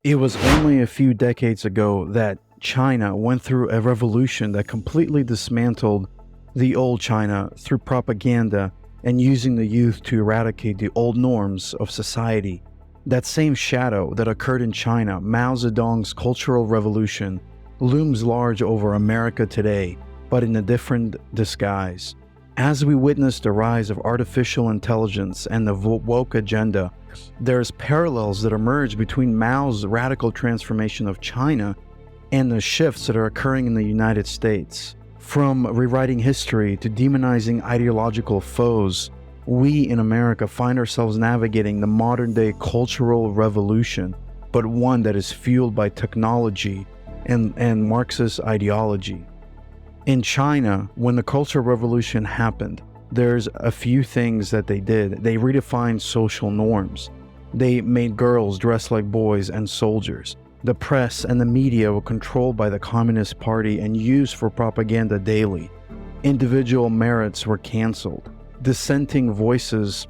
It was only a few decades ago that China went through a revolution that completely dismantled the old China through propaganda and using the youth to eradicate the old norms of society. That same shadow that occurred in China, Mao Zedong's Cultural Revolution, looms large over America today, but in a different disguise. As we witness the rise of artificial intelligence and the woke agenda, there's parallels that emerge between Mao's radical transformation of China and the shifts that are occurring in the United States. From rewriting history to demonizing ideological foes, we in America find ourselves navigating the modern-day cultural revolution, but one that is fueled by technology and Marxist ideology. In China, when the Cultural Revolution happened, there's a few things that they did. They redefined social norms. They made girls dress like boys and soldiers. The press and the media were controlled by the Communist Party and used for propaganda daily. Individual merits were canceled. Dissenting voices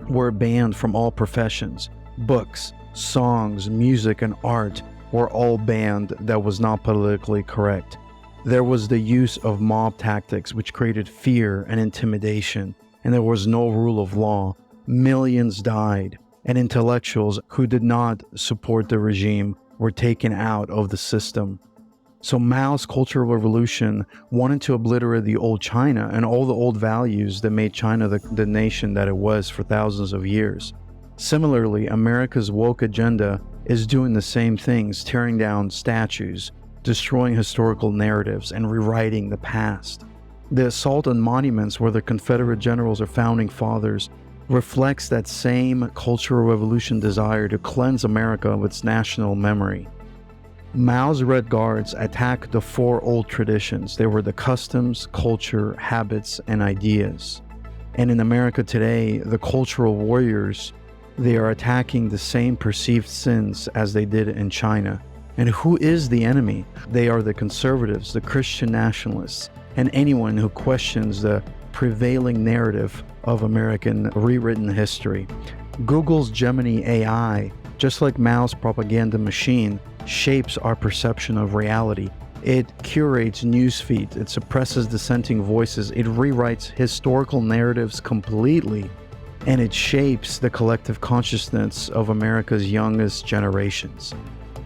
were banned from all professions. Books, songs, music, and art were all banned that was not politically correct. There was the use of mob tactics, which created fear and intimidation, and there was no rule of law. Millions died, and intellectuals who did not support the regime were taken out of the system. So Mao's Cultural Revolution wanted to obliterate the old China and all the old values that made China the nation that it was for thousands of years. Similarly, America's woke agenda is doing the same things, tearing down statues, destroying historical narratives, and rewriting the past. The assault on monuments where the Confederate generals or founding fathers reflects that same Cultural Revolution desire to cleanse America of its national memory. Mao's Red Guards attacked the four old traditions. They were the customs, culture, habits, and ideas. And in America today, the cultural warriors, they are attacking the same perceived sins as they did in China. And who is the enemy? They are the conservatives, the Christian nationalists, and anyone who questions the prevailing narrative of American rewritten history. Google's Gemini AI, just like Mao's propaganda machine, shapes our perception of reality. It curates news feeds, it suppresses dissenting voices, it rewrites historical narratives completely, and it shapes the collective consciousness of America's youngest generations.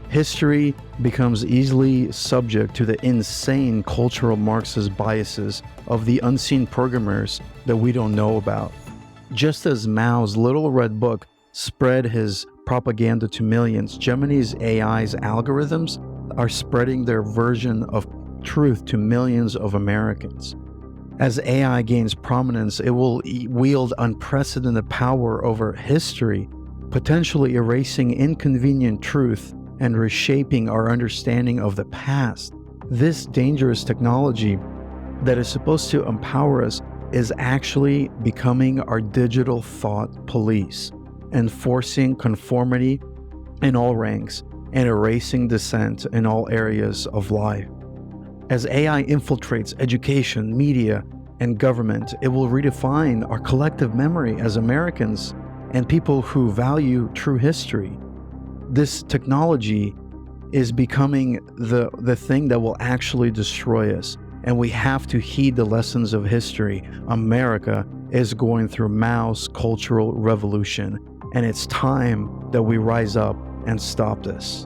History becomes easily subject to the insane cultural Marxist biases of the unseen programmers that we don't know about. Just as Mao's Little Red Book spread his propaganda to millions, Gemini AI's algorithms are spreading their version of truth to millions of Americans. As AI gains prominence, it will wield unprecedented power over history, potentially erasing inconvenient truth and reshaping our understanding of the past. This dangerous technology that is supposed to empower us is actually becoming our digital thought police, enforcing conformity in all ranks and erasing dissent in all areas of life. As AI infiltrates education, media, and government, it will redefine our collective memory as Americans and people who value true history. This technology is becoming the thing that will actually destroy us, and we have to heed the lessons of history. America is going through Mao's Cultural Revolution, and it's time that we rise up and stop this.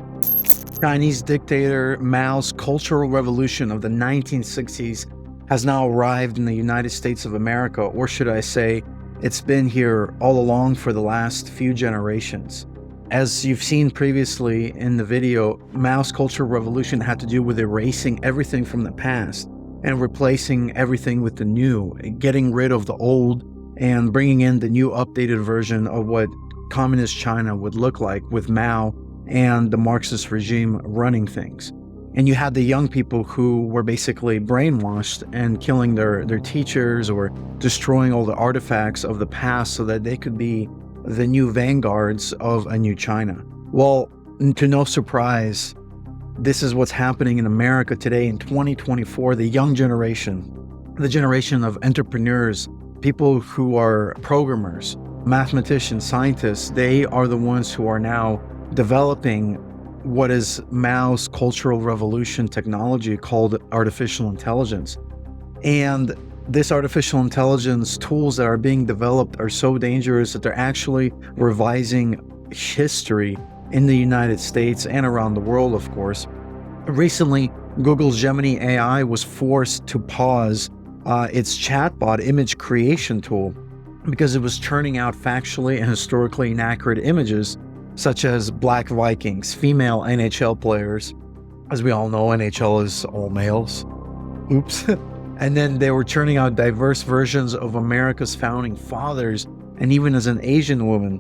Chinese dictator Mao's Cultural Revolution of the 1960s has now arrived in the United States of America, or should I say, it's been here all along for the last few generations. As you've seen previously in the video, Mao's Cultural Revolution had to do with erasing everything from the past and replacing everything with the new, getting rid of the old and bringing in the new updated version of what communist China would look like with Mao and the Marxist regime running things. And you had the young people who were basically brainwashed and killing their teachers or destroying all the artifacts of the past so that they could be the new vanguards of a new China. Well, to no surprise, this is what's happening in America today in 2024. The young generation, the generation of entrepreneurs, people who are programmers, mathematicians, scientists, they are the ones who are now developing what is Mao's Cultural Revolution technology called artificial intelligence. And this artificial intelligence tools that are being developed are so dangerous that they're actually revising history in the United States and around the world, of course. Recently, Google's Gemini AI was forced to pause its chatbot image creation tool because it was churning out factually and historically inaccurate images, such as black Vikings, female NHL players. As we all know, NHL is all males. Oops. And then they were churning out diverse versions of America's founding fathers, and even as an Asian woman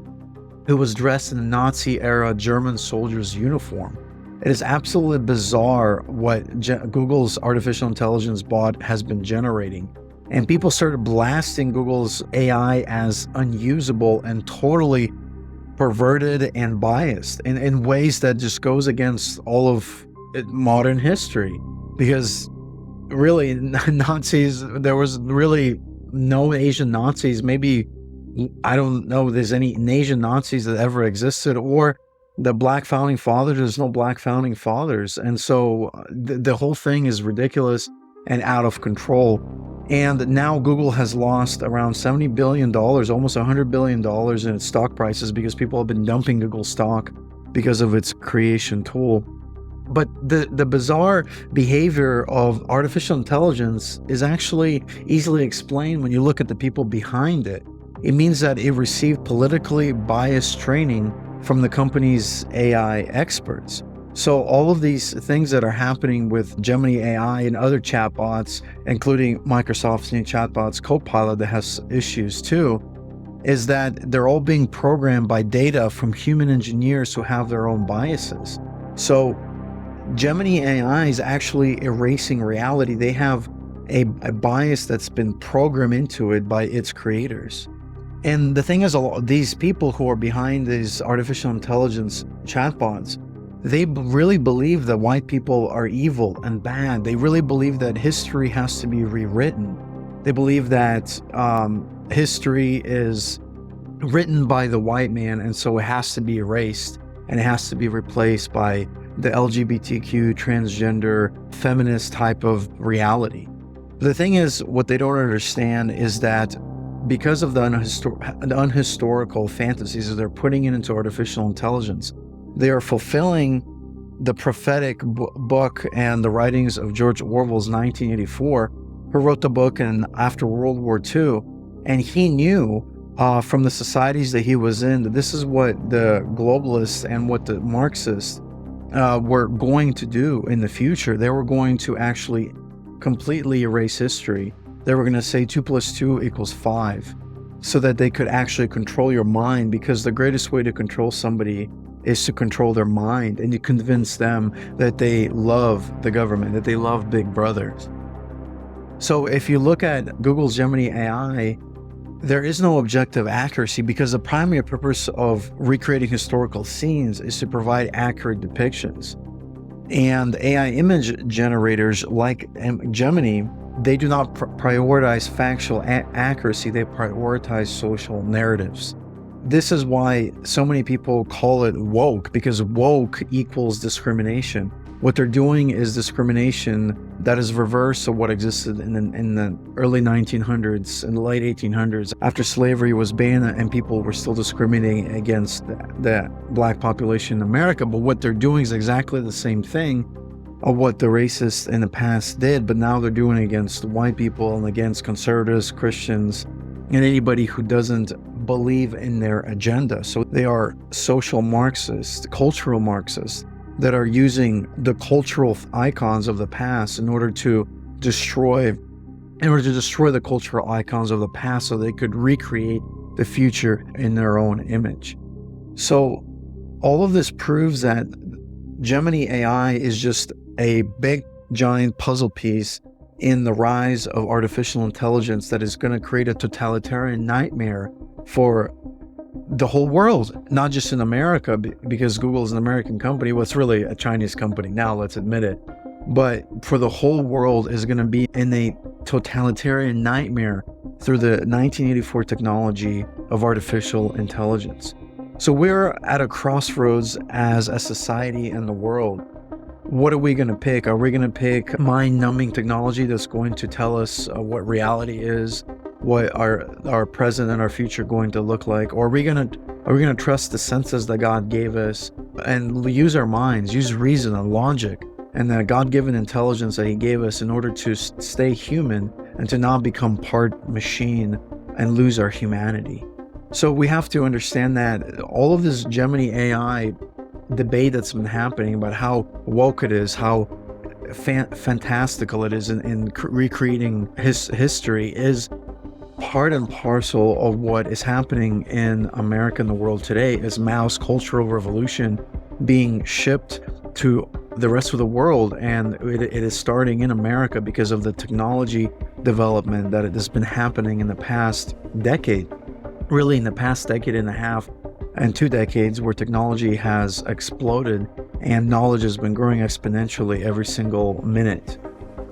who was dressed in a Nazi-era German soldier's uniform. It is absolutely bizarre what Google's artificial intelligence bot has been generating. And people started blasting Google's AI as unusable and totally perverted and biased in ways that just goes against all of modern history. Because really, Nazis, there was really no Asian Nazis. Maybe, I don't know if there's any Asian Nazis that ever existed, or the black founding fathers. There's no black founding fathers. And so the whole thing is ridiculous and out of control. And now Google has lost around $70 billion, almost $100 billion in its stock prices because people have been dumping Google stock because of its creation tool. But the bizarre behavior of artificial intelligence is actually easily explained when you look at the people behind it. It means that it received politically biased training from the company's AI experts. So all of these things that are happening with Gemini AI and other chatbots, including Microsoft's new chatbots Copilot that has issues too, is that they're all being programmed by data from human engineers who have their own biases. So Gemini AI is actually erasing reality. They have a bias that's been programmed into it by its creators. And the thing is, these people who are behind these artificial intelligence chatbots, they really believe that white people are evil and bad. They really believe that history has to be rewritten. They believe that history is written by the white man, and so it has to be erased and it has to be replaced by the LGBTQ, transgender, feminist type of reality. The thing is, what they don't understand is that because of the unhistorical fantasies that they're putting into artificial intelligence, they are fulfilling the prophetic book and the writings of George Orwell's 1984, who wrote the book after World War II. And he knew from the societies that he was in that this is what the globalists and what the Marxists were going to do in the future. They were going to actually completely erase history. They were going to say 2 + 2 = 5 so that they could actually control your mind, because the greatest way to control somebody is to control their mind and you convince them that they love the government, that they love Big Brothers. So if you look at Google's Gemini AI, there is no objective accuracy because the primary purpose of recreating historical scenes is to provide accurate depictions. And AI image generators like Gemini, they do not prioritize factual accuracy, they prioritize social narratives. This is why so many people call it woke, because woke equals discrimination. What they're doing is discrimination that is reverse of what existed in the early 1900s and the late 1800s, after slavery was banned and people were still discriminating against the black population in America. But what they're doing is exactly the same thing of what the racists in the past did, but now they're doing it against white people and against conservatives, Christians, and anybody who doesn't believe in their agenda. So they are social Marxists, cultural Marxists, that are using the cultural icons of the past in order to destroy the cultural icons of the past so they could recreate the future in their own image. So all of this proves that Gemini AI is just a big giant puzzle piece in the rise of artificial intelligence that is going to create a totalitarian nightmare for the whole world, not just in America, because Google is an American company. Well, it's really a Chinese company now, let's admit it. But for the whole world is going to be in a totalitarian nightmare through the 1984 technology of artificial intelligence. So we're at a crossroads as a society and the world. What are we going to pick? Are we going to pick mind-numbing technology that's going to tell us what reality is, what our present and our future going to look like? Or are we going to trust the senses that God gave us and use our minds, use reason and logic and the God-given intelligence that He gave us in order to stay human and to not become part machine and lose our humanity? So we have to understand that all of this Gemini AI debate that's been happening about how woke it is, how fantastical it is in recreating history is part and parcel of what is happening in America and the world today, is Mao's Cultural Revolution being shipped to the rest of the world, and it is starting in America because of the technology development that has been happening in the past decade, really in the past decade and a half and 2 decades, where technology has exploded and knowledge has been growing exponentially every single minute.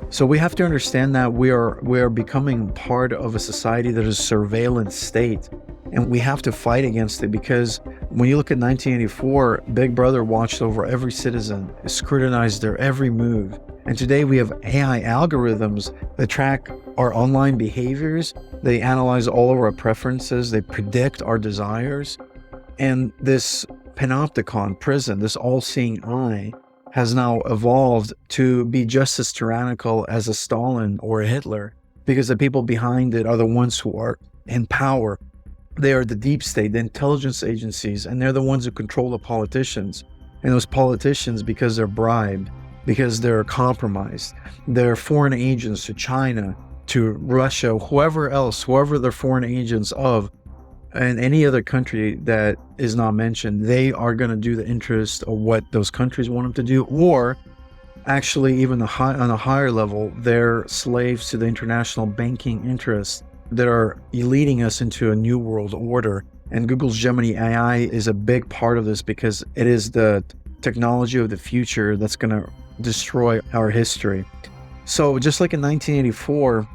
So we have to understand that we are becoming part of a society that is a surveillance state, and we have to fight against it, because when you look at 1984, Big Brother watched over every citizen, scrutinized their every move. And today we have AI algorithms that track our online behaviors, they analyze all of our preferences, they predict our desires. And this panopticon prison, this all-seeing eye, has now evolved to be just as tyrannical as a Stalin or a Hitler, because the people behind it are the ones who are in power. They are the deep state, the intelligence agencies, and they're the ones who control the politicians. And those politicians, because they're bribed, because they're compromised, they're foreign agents to China, to Russia, whoever they're foreign agents of, and any other country that is not mentioned, they are going to do the interest of what those countries want them to do, or actually even on a higher level, they're slaves to the international banking interests that are leading us into a new world order. And Google's Gemini AI is a big part of this, because it is the technology of the future that's going to destroy our history. So just like in 1984,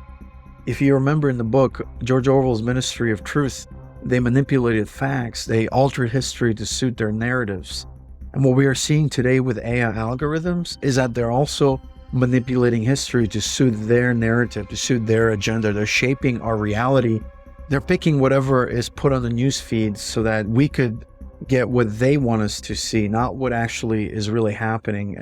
if you remember in the book, George Orwell's Ministry of Truth, they manipulated facts, they altered history to suit their narratives. And what we are seeing today with AI algorithms is that they're also manipulating history to suit their narrative, to suit their agenda. They're shaping our reality. They're picking whatever is put on the news feeds so that we could get what they want us to see, not what actually is really happening,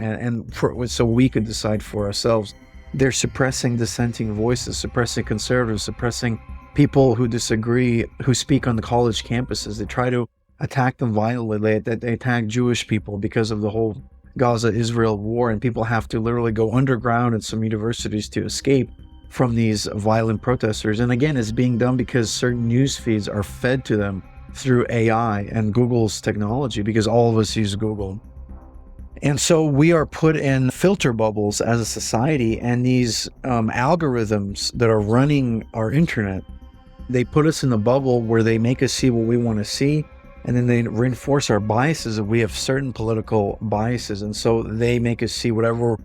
so we could decide for ourselves. They're suppressing dissenting voices, suppressing conservatives, suppressing people who disagree, who speak on the college campuses. They try to attack them violently. They attack Jewish people because of the whole Gaza-Israel war, and people have to literally go underground in some universities to escape from these violent protesters. And again, it's being done because certain news feeds are fed to them through AI and Google's technology, because all of us use Google. And so we are put in filter bubbles as a society, and these algorithms that are running our internet, they put us in a bubble where they make us see what we want to see, and then they reinforce our biases if we have certain political biases. And so they make us see whatever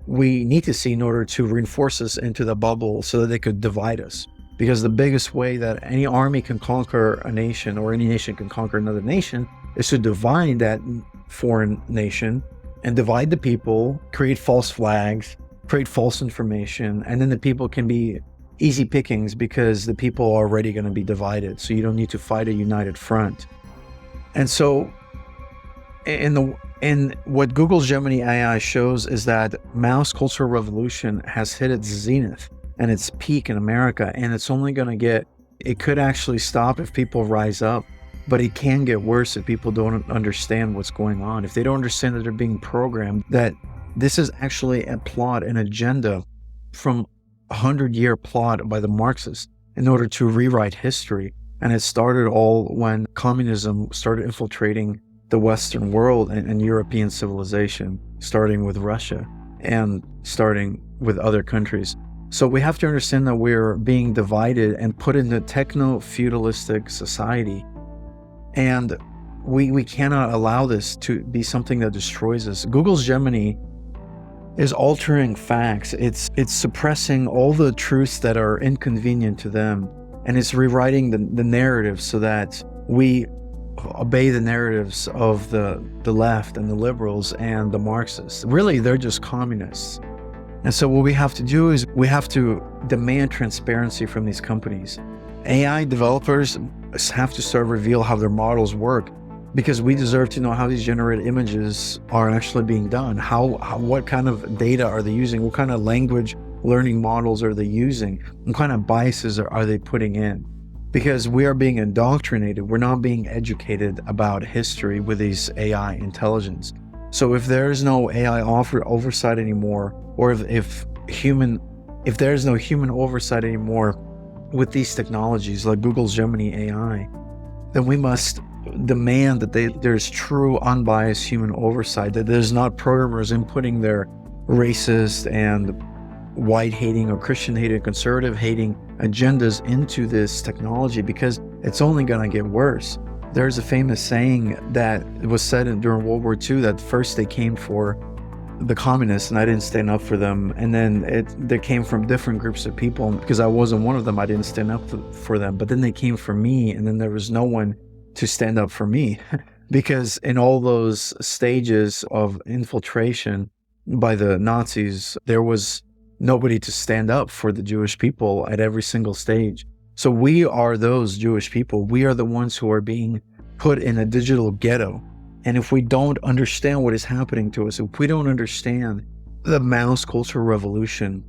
we need to see in order to reinforce us into the bubble so that they could divide us. Because the biggest way that any army can conquer a nation, or any nation can conquer another nation, is to divide that foreign nation and divide the people, create false flags, create false information, and then the people can be easy pickings because the people are already going to be divided. So you don't need to fight a united front. And so in what Google's Gemini AI shows is that Mao's Cultural Revolution has hit its zenith and its peak in America, and it's only going to it could actually stop if people rise up, but it can get worse if people don't understand what's going on. If they don't understand that they're being programmed, that this is actually a plot, an agenda from 100-year plot by the Marxists in order to rewrite history. And it started all when communism started infiltrating the Western world and European civilization, starting with Russia and starting with other countries. So we have to understand that we're being divided and put in a techno-feudalistic society. And we cannot allow this to be something that destroys us. Google's Gemini is altering facts. It's suppressing all the truths that are inconvenient to them, and it's rewriting the narrative so that we obey the narratives of the left and the liberals and the Marxists. Really, they're just communists. And so what we have to do is we have to demand transparency from these companies. AI developers have to start reveal how their models work, because we deserve to know how these generated images are actually being done. What kind of data are they using? What kind of language learning models are they using? What kind of biases are they putting in? Because we are being indoctrinated. We're not being educated about history with these AI intelligence. So if there is no AI oversight anymore, or if there is no human oversight anymore with these technologies like Google's Gemini AI, then we must demand that there's true unbiased human oversight, that there's not programmers inputting their racist and white-hating or Christian-hating, conservative-hating agendas into this technology, because it's only going to get worse. There's a famous saying that was said during World War II that first they came for the communists and I didn't stand up for them, and then they came from different groups of people. Because I wasn't one of them, I didn't stand up for them, but then they came for me, and then there was no one to stand up for me because in all those stages of infiltration by the Nazis, there was nobody to stand up for the Jewish people at every single stage. So we are those Jewish people. We are the ones who are being put in a digital ghetto. And if we don't understand what is happening to us, if we don't understand the mouse culture revolution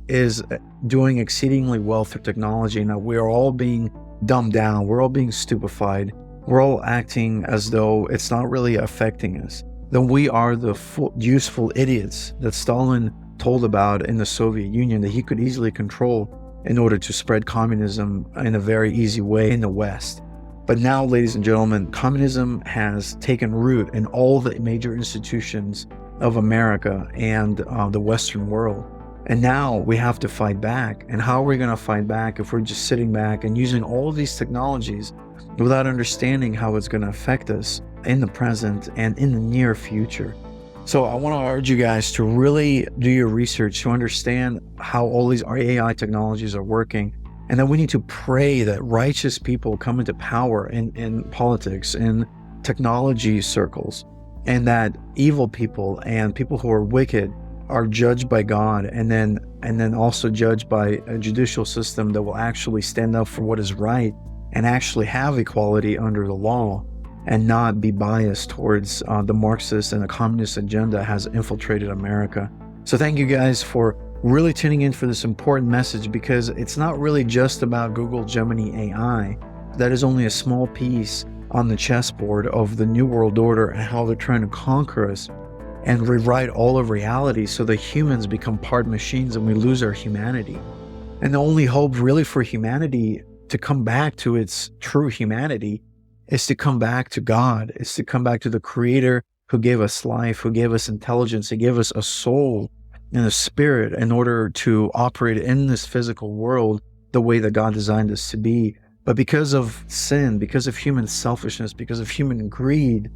is doing exceedingly well through technology, and that we are all being dumbed down, we're all being stupefied, we're all acting as though it's not really affecting us, then we are the useful idiots that Stalin told about in the Soviet Union that he could easily control in order to spread communism in a very easy way in the West. But now, ladies and gentlemen, communism has taken root in all the major institutions of America and the Western world. And now we have to fight back. And how are we going to fight back if we're just sitting back and using all of these technologies without understanding how it's going to affect us in the present and in the near future? So I want to urge you guys to really do your research to understand how all these AI technologies are working. And then we need to pray that righteous people come into power in politics, in technology circles, and that evil people and people who are wicked are judged by God, and then also judged by a judicial system that will actually stand up for what is right and actually have equality under the law and not be biased towards the Marxist and the communist agenda has infiltrated America. So thank you guys for really tuning in for this important message, because it's not really just about Google Gemini AI. That is only a small piece on the chessboard of the New World Order and how they're trying to conquer us and rewrite all of reality so that humans become part machines and we lose our humanity. And the only hope really for humanity to come back to its true humanity is to come back to God, is to come back to the Creator who gave us life, who gave us intelligence, who gave us a soul and a spirit in order to operate in this physical world the way that God designed us to be. But because of sin, because of human selfishness, because of human greed,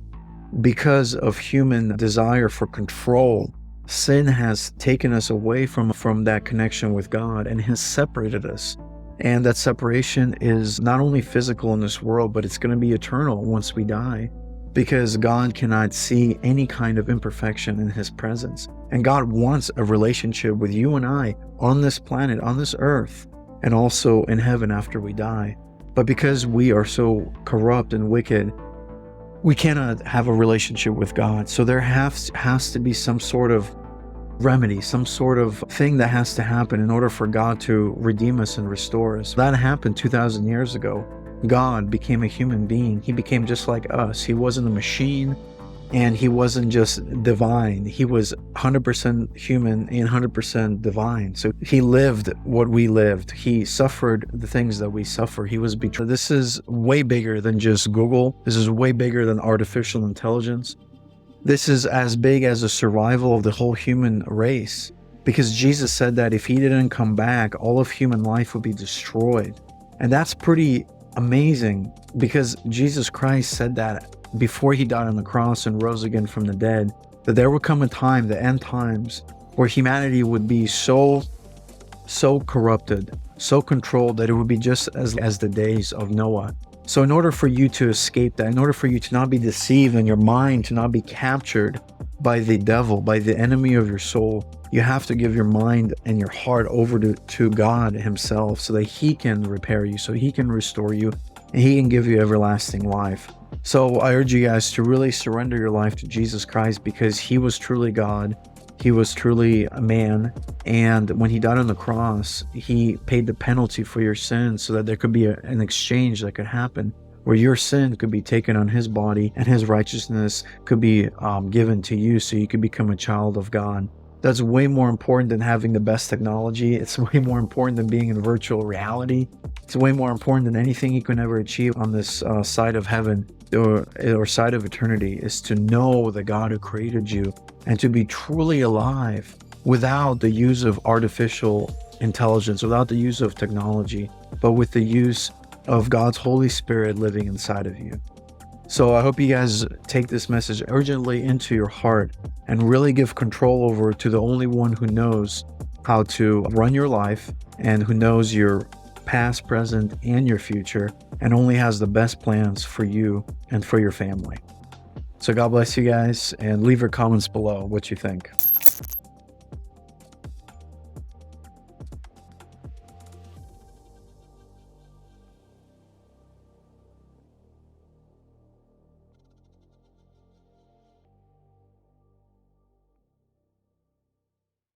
because of human desire for control, sin has taken us away from that connection with God and has separated us. And that separation is not only physical in this world, but it's going to be eternal once we die, because God cannot see any kind of imperfection in His presence. And God wants a relationship with you and I on this planet, on this earth, and also in heaven after we die. But because we are so corrupt and wicked, we cannot have a relationship with God. So there has to be some sort of remedy, some sort of thing that has to happen in order for God to redeem us and restore us. That happened 2,000 years ago. God became a human being. He became just like us. He wasn't a machine, and He wasn't just divine. He was 100% human and 100% divine. So He lived what we lived. He suffered the things that we suffer. He was betrayed. This is way bigger than just Google. This is way bigger than artificial intelligence. This is as big as the survival of the whole human race, because Jesus said that if He didn't come back, all of human life would be destroyed. And that's pretty amazing, because Jesus Christ said that before He died on the cross and rose again from the dead, that there would come a time, the end times, where humanity would be so corrupted, so controlled, that it would be just as the days of Noah. So in order for you to escape that, in order for you to not be deceived and your mind to not be captured by the devil, by the enemy of your soul, you have to give your mind and your heart over to God himself so that he can repair you, so he can restore you, and he can give you everlasting life. So I urge you guys to really surrender your life to Jesus Christ, because he was truly God. He was truly a man, and when he died on the cross, he paid the penalty for your sins so that there could be an exchange that could happen where your sin could be taken on his body and his righteousness could be given to you so you could become a child of God. That's way more important than having the best technology. It's way more important than being in virtual reality. It's way more important than anything you can ever achieve on this side of heaven or side of eternity, is to know the God who created you and to be truly alive without the use of artificial intelligence, without the use of technology, but with the use of God's Holy Spirit living inside of you. So I hope you guys take this message urgently into your heart and really give control over to the only one who knows how to run your life and who knows your past, present, and your future, and only has the best plans for you and for your family. So God bless you guys, and leave your comments below what you think.